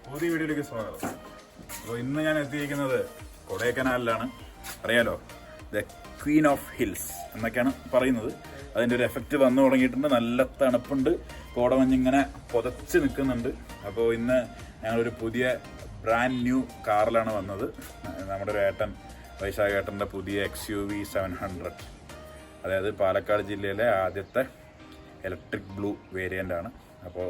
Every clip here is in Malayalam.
പുതിയ വീഡിയോയിലേക്ക് സ്വാഗതം. അപ്പോൾ ഇന്ന് ഞാൻ എത്തിയിരിക്കുന്നത് കൊടൈക്കനാലിലാണ്. അറിയാലോ, ദ ക്വീൻ ഓഫ് ഹിൽസ് എന്നൊക്കെയാണ് പറയുന്നത്. അതിൻ്റെ ഒരു എഫക്റ്റ് വന്നു തുടങ്ങിയിട്ടുണ്ട്. നല്ല തണുപ്പുണ്ട്, കോടമഞ്ഞിങ്ങനെ പുതച്ച് നിൽക്കുന്നുണ്ട്. അപ്പോൾ ഇന്ന് ഞങ്ങളൊരു പുതിയ ബ്രാൻഡ് ന്യൂ കാറിലാണ് വന്നത്. നമ്മുടെ ഒരു ഏട്ടൻ, വൈശാഖ ഏട്ടൻ്റെ പുതിയ XUV 700, അതായത് പാലക്കാട് ജില്ലയിലെ ആദ്യത്തെ ഇലക്ട്രിക് ബ്ലൂ വേരിയൻ്റ് ആണ്. അപ്പോൾ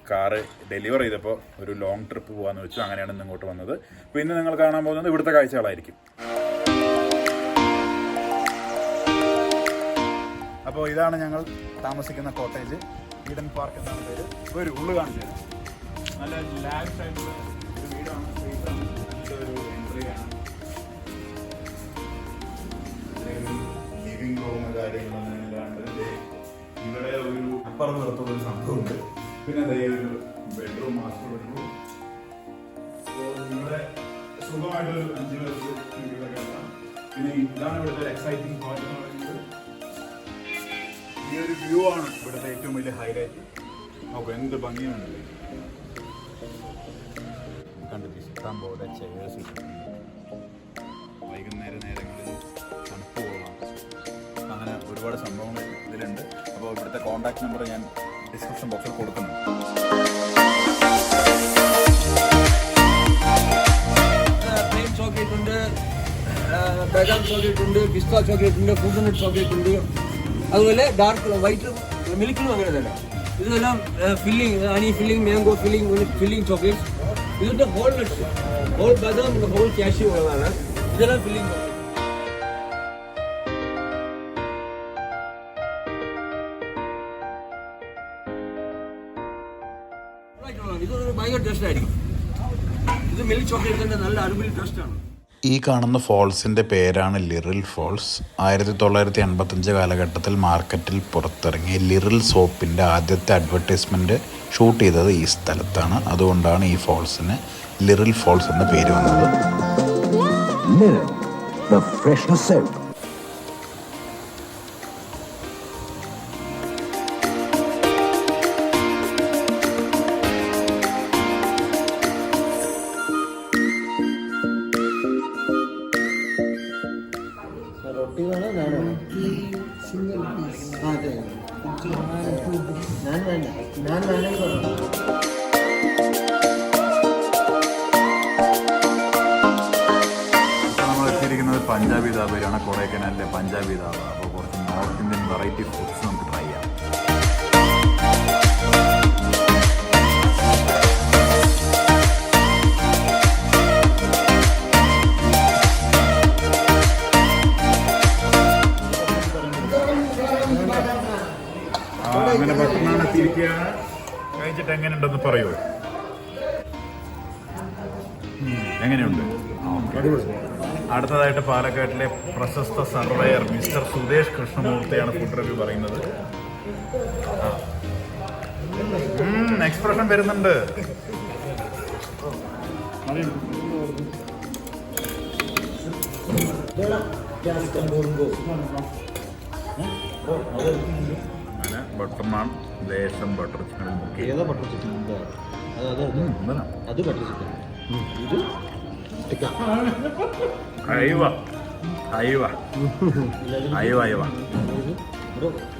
കാറ് ഡെലിവർ ചെയ്തപ്പോൾ ഒരു ലോങ് ട്രിപ്പ് പോകാമെന്ന് വെച്ചു. അങ്ങനെയാണ് ഇന്ന് ഇങ്ങോട്ട് വന്നത്. അപ്പോൾ ഇന്ന് നിങ്ങൾ കാണാൻ പോകുന്നത് ഇവിടുത്തെ കാഴ്ചകളായിരിക്കും. അപ്പോൾ ഇതാണ് ഞങ്ങൾ താമസിക്കുന്ന കോട്ടേജ്. ഈഡൻ പാർക്ക് എന്നാണ് പേര്. ഒരു ഉള്ളു കാണിച്ചു തരാം. നല്ല ലാവിഷ് ആയിട്ടുള്ള ഒരു വീടാണ്, സ്പേസാണ്, നല്ലൊരു എൻട്രിയാണ്. ലിവിംഗ് റൂം കാര്യങ്ങളൊന്നും ഇല്ലാണ്ട് ഇവിടെ ഒരു അപ്പുറം നിറത്തുള്ളൊരു സംഭവമുണ്ട്. പിന്നെ അതേ ഒരു ബെഡ്റൂം, മാസ്റ്റർ ബെഡ്റൂം. ഇവിടെ സുഖമായിട്ടൊരു 5 പേർക്ക് ഇവിടെ കിടക്കാം. പിന്നെ ഇതാണ് ഇവിടുത്തെ എക്സൈറ്റിംഗ് പോയിന്റ് എന്ന് പറയുന്നത്. ഈ ഒരു വ്യൂ ആണ് ഇവിടുത്തെ ഏറ്റവും വലിയ ഹൈലൈറ്റ്. അപ്പോൾ എന്ത് ഭംഗിയാണ് കണ്ടിട്ട്. ഇഷ്ടം പോലെ ചെയേഴ്സ് ഇട്ടിട്ടുണ്ട്. വൈകുന്നേര നേരങ്ങളിൽ തണുപ്പ് പോകാം. അങ്ങനെ ഒരുപാട് സംഭവങ്ങൾ ഇതിലുണ്ട്. അപ്പോൾ ഇവിടുത്തെ കോൺടാക്ട് നമ്പർ ഞാൻ ഡിസ്ക്രിപ്ഷൻ ബോക്സിൽ കൊടുക്കുന്നുണ്ട്. പ്ലെയിൻ ചോക്ലേറ്റ് ഉണ്ട്, ബദാം ചോക്ലേറ്റ് ഉണ്ട്, പിസ്ത ചോക്ലേറ്റ് ഉണ്ട്, കോക്കനട്ട് ചോക്ലേറ്റ് ഉണ്ട്. അതുപോലെ ഡാർക്ക് വൈറ്റ് മിൽക്കിലും അങ്ങനെ തന്നെ. ഇതെല്ലാം filling, honey filling, mango filling, filling chocolates. ഇതിൻ്റെ ഹോൾ നട്ട്സ്, ഹോൾ ബദാം, ഹോൾ കാഷ്യൂ ഉള്ളതാണ്. ഇതെല്ലാം ഫില്ലിംഗ്. ഇതൊരു ഭയങ്കര ടേസ്റ്റ് ആയിരിക്കും. ഇത് മിൽക്ക് ചോക്ലേറ്റിൻ്റെ നല്ല അടിപൊളി ടേസ്റ്റാണ്. ഈ കാണുന്ന ഫോൾസിൻ്റെ പേരാണ് ലിറിൽ ഫോൾസ്. 1985 കാലഘട്ടത്തിൽ മാർക്കറ്റിൽ പുറത്തിറങ്ങിയ ലിറിൽ സോപ്പിൻ്റെ ആദ്യത്തെ അഡ്വർടൈസ്മെൻറ്റ് ഷൂട്ട് ചെയ്തത് ഈ സ്ഥലത്താണ്. അതുകൊണ്ടാണ് ഈ ഫോൾസിന് ലിറിൽ ഫോൾസ് എന്ന പേര് വന്നത്. റൊട്ടി വേണോ ഞാനോ? അതെ, ഞാൻ വേണ്ട, ഞാൻ വേണമെങ്കിൽ പറഞ്ഞു. നമ്മൾ എത്തിയിരിക്കുന്നത് പഞ്ചാബി ധാബയിലാണ്, കൊടൈക്കനാലിലെ പഞ്ചാബി ധാബ. അപ്പോൾ കുറച്ച് നോർത്ത് ഇന്ത്യൻ വെറൈറ്റി ഫുഡ്സ് നമുക്ക് ട്രൈ ചെയ്യാം. അങ്ങനെ ഭക്ഷണം എത്തിയിരിക്കുകയാണ്. കഴിച്ചിട്ട് എങ്ങനെയുണ്ടെന്ന് പറയൂ. എങ്ങനെയുണ്ട്? അടുത്തതായിട്ട് പാലക്കാട്ടിലെ പ്രശസ്ത സർവേയർ മിസ്റ്റർ സുദേശ് കൃഷ്ണമൂർത്തിയാണ് ഫുഡ് റിവ്യൂ പറയുന്നത്. എക്സ്പ്രഷൻ വരുന്നുണ്ട്. അങ്ങനെ ബട്ടർ നാൻ, ലേശം ബട്ടർ ചിക്കൻ മുക്കി. ഏതാ ബട്ടർ ചിക്കൻ? അത് ബട്ടർ ചിക്കൻ. ഇത് അയവ അയവ അയവ അയവ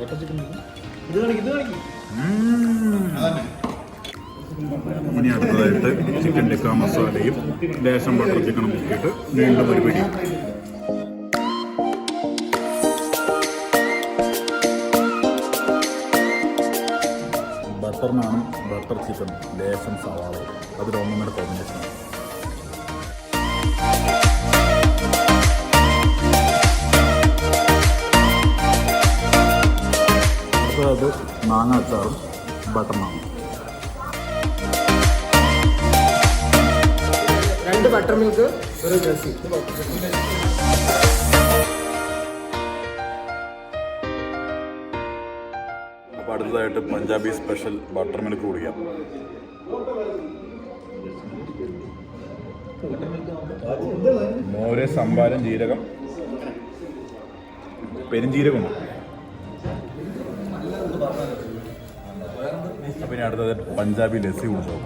ബട്ടർ ചിക്കൻ. ഇനി അടുത്തതായിട്ട് ചിക്കൻ ടിക്ക മസാലയും ലേശം ബട്ടർ ചിക്കനും മുക്കിയിട്ട് വീണ്ടും ഒരു പിടി. ബട്ടർ നാനും ബട്ടർ ചിക്കനും ലേശം സവാളയും അതിലൊന്നൊന്നര കോമ്പിനേഷനാണ്. അത് മാങ്ങ അച്ചാറും ബട്ടർ നാനും. 2 ബട്ടർ മിൽക്ക്, ഒരു ജെർസി. അപ്പോൾ അടുത്തതായിട്ട് പഞ്ചാബി സ്പെഷ്യൽ ബട്ടർ മിൽക്ക് കുടിക്കാം. മോര്, സംഭാരം, ജീരകം, പെരുംജീരകമുണ്ട്. അപ്പം ഇനി അടുത്തത് പഞ്ചാബി ലസ്സി കുടിച്ചോ.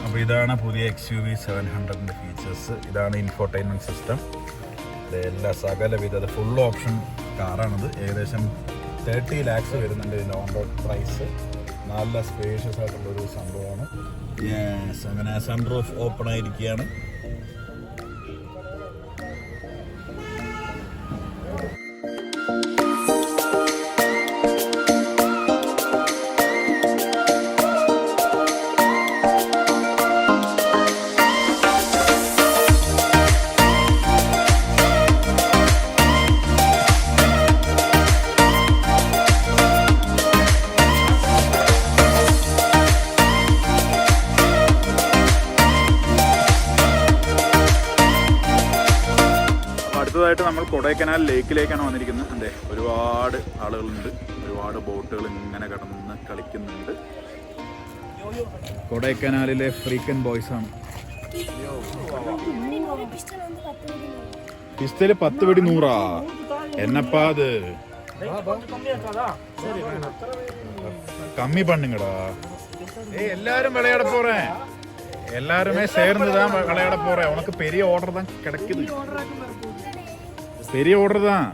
അപ്പോൾ ഇതാണ് പുതിയ XUV 700ൻ്റെ ഫീച്ചേഴ്സ്. ഇതാണ് ഇൻഫോർടൈൻമെൻറ്റ് സിസ്റ്റം. എല്ലാ സകലവിധ ഫുൾ ഓപ്ഷൻ കാറാണിത്. ഏകദേശം 30 lakhs വരുന്നുണ്ട് ഇതിൻ്റെ ഓൺ റോഡ് പ്രൈസ്. നല്ല സ്പേഷ്യസ് ആയിട്ടുള്ളൊരു സംഭവമാണ്. യെസ്, അങ്ങനെ സൺ റൂഫ് ഓപ്പൺ ആയിരിക്കുകയാണ്. അടുത്തതായിട്ട് നമ്മൾ കൊടൈക്കനാൽ ലേക്കിലേക്കാണ് വന്നിരിക്കുന്നത്. അതെ, ഒരുപാട് ആളുകളുണ്ട്, ഒരുപാട് ബോട്ടുകൾ ഇങ്ങനെ കിടന്ന് കളിക്കുന്നുണ്ട്. കൊടൈക്കനാലിലെ ഫ്രീക്കൻ ബോയ്സ് ആണ്. പിസ്റ്റല് 10 വെടി 100. എന്നപ്പാ അത് கம்மி பண்ணுங்கடா. எல்லாரும் விளையாட போறேன், எல்லாருமே சேர்ந்து தான் விளையாட போறேன். உனக்கு பெரிய ஆர்டர் தான் கிடைக்குது, பெரிய ஆர்டர் தான்.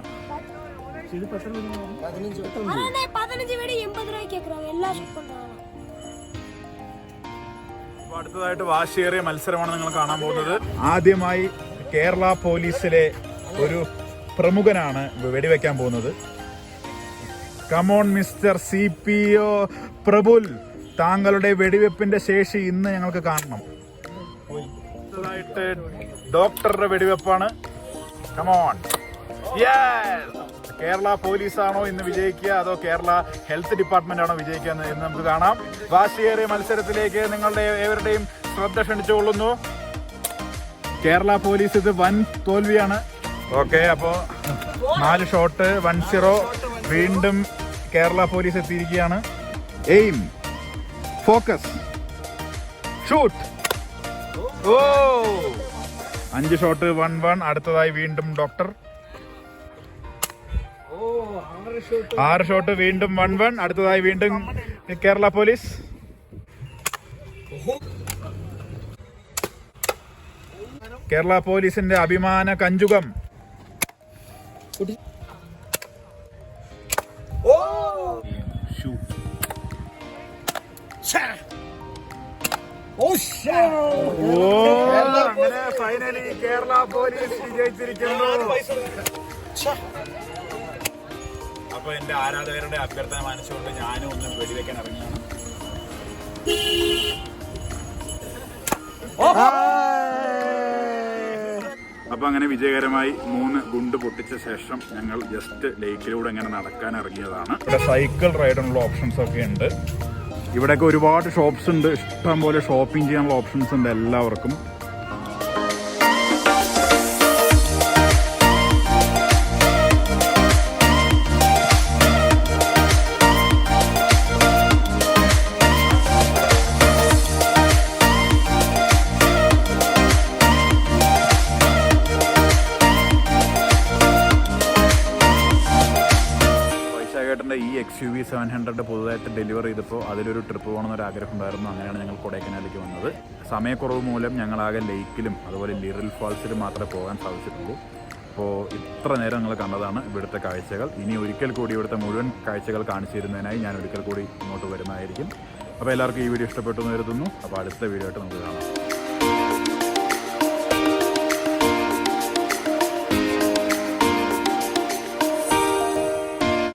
അടുത്തതായിട്ട് വാശിയേറിയ മത്സരമാണ് നിങ്ങൾ കാണാൻ പോകുന്നത്. ആദ്യമായി കേരള പോലീസിലെ ഒരു പ്രമുഖനാണ് വെടിവെക്കാൻ പോകുന്നത്. കമോൺ മിസ്റ്റർ CPO പ്രബുൽ, താങ്കളുടെ വെടിവെപ്പിന്റെ ശേഷി ഇന്ന് ഞങ്ങൾക്ക് കാണണം. അടുത്തതായിട്ട് ഡോക്ടറുടെ വെടിവെപ്പാണ്. കമോൺ. കേരള പോലീസാണോ ഇന്ന് വിജയിക്കുക അതോ കേരള ഹെൽത്ത് ഡിപ്പാർട്ട്മെന്റ് ആണോ വിജയിക്കുക എന്ന് നമുക്ക് കാണാം. വാശിയേറിയ മത്സരത്തിലേക്ക് നിങ്ങളുടെ ഏവരുടെയും ശ്രദ്ധ ക്ഷണിച്ചുകൊള്ളുന്നു. കേരള പോലീസ് ഇത് വൻ തോൽവിയാണ്. ഓക്കെ, അപ്പോ 4 ഷോട്ട് 1-0. വീണ്ടും കേരള പോലീസ് എത്തിയിരിക്കുകയാണ്. Aim, focus, shoot. Oh, 5 shot 1-1. അടുത്തതായി വീണ്ടും ഡോക്ടർ. 6 ഷോട്ട് വീണ്ടും 1-1. അടുത്തതായി വീണ്ടും കേരള പോലീസ്. കേരള പോലീസിന്റെ അഭിമാന കഞ്ചുകം. അങ്ങനെ ഫൈനലി കേരള പോലീസ് വിജയിച്ചിരിക്കുന്നു. അപ്പൊ എന്റെ ആരാധകരുടെ അഭ്യർത്ഥന മാനിച്ചുകൊണ്ട് ഞാനും ഒന്ന് വെടിവെക്കാൻ ഇറങ്ങിയാണ്. അപ്പൊ അങ്ങനെ വിജയകരമായി 3 ഗുണ്ട് പൊട്ടിച്ച ശേഷം ഞങ്ങൾ ജസ്റ്റ് ലേക്കിലൂടെ ഇങ്ങനെ നടക്കാൻ ഇറങ്ങിയതാണ്. ഇവിടെ സൈക്കിൾ റൈഡിനുള്ള ഓപ്ഷൻസ് ഒക്കെ ഉണ്ട്. ഇവിടെയൊക്കെ ഒരുപാട് ഷോപ്സ് ഉണ്ട്, ഇഷ്ടം പോലെ ഷോപ്പിംഗ് ചെയ്യാനുള്ള ഓപ്ഷൻസ് ഉണ്ട് എല്ലാവർക്കും. ഈ XUV 700 പുതുതായിട്ട് ഡെലിവർ ചെയ്തപ്പോൾ അതിലൊരു ട്രിപ്പ് പോകണമെന്നൊരു ആഗ്രഹം ഉണ്ടായിരുന്നു. അങ്ങനെയാണ് ഞങ്ങൾ കൊടൈക്കനാലിലേക്ക് വന്നത്. സമയക്കുറവ് മൂലം ഞങ്ങളാകെ ലേക്കിലും അതുപോലെ ലിറിൽ ഫാൾസിലും മാത്രമേ പോകാൻ സാധിച്ചിട്ടുള്ളൂ. അപ്പോൾ ഇത്ര നേരം നിങ്ങൾ കണ്ടതാണ് ഇവിടുത്തെ കാഴ്ചകൾ. ഇനി ഒരിക്കൽ കൂടി ഇവിടുത്തെ മുഴുവൻ കാഴ്ചകൾ കാണിച്ചു തരുന്നതിനായി ഞാൻ ഒരിക്കൽ കൂടി ഇങ്ങോട്ട് വരുന്നതായിരിക്കും. അപ്പോൾ എല്ലാവർക്കും ഈ വീഡിയോ ഇഷ്ടപ്പെട്ടു എന്ന് കരുതുന്നു. അപ്പോൾ അടുത്ത വീഡിയോ ആയിട്ട് നമുക്ക് കാണാം.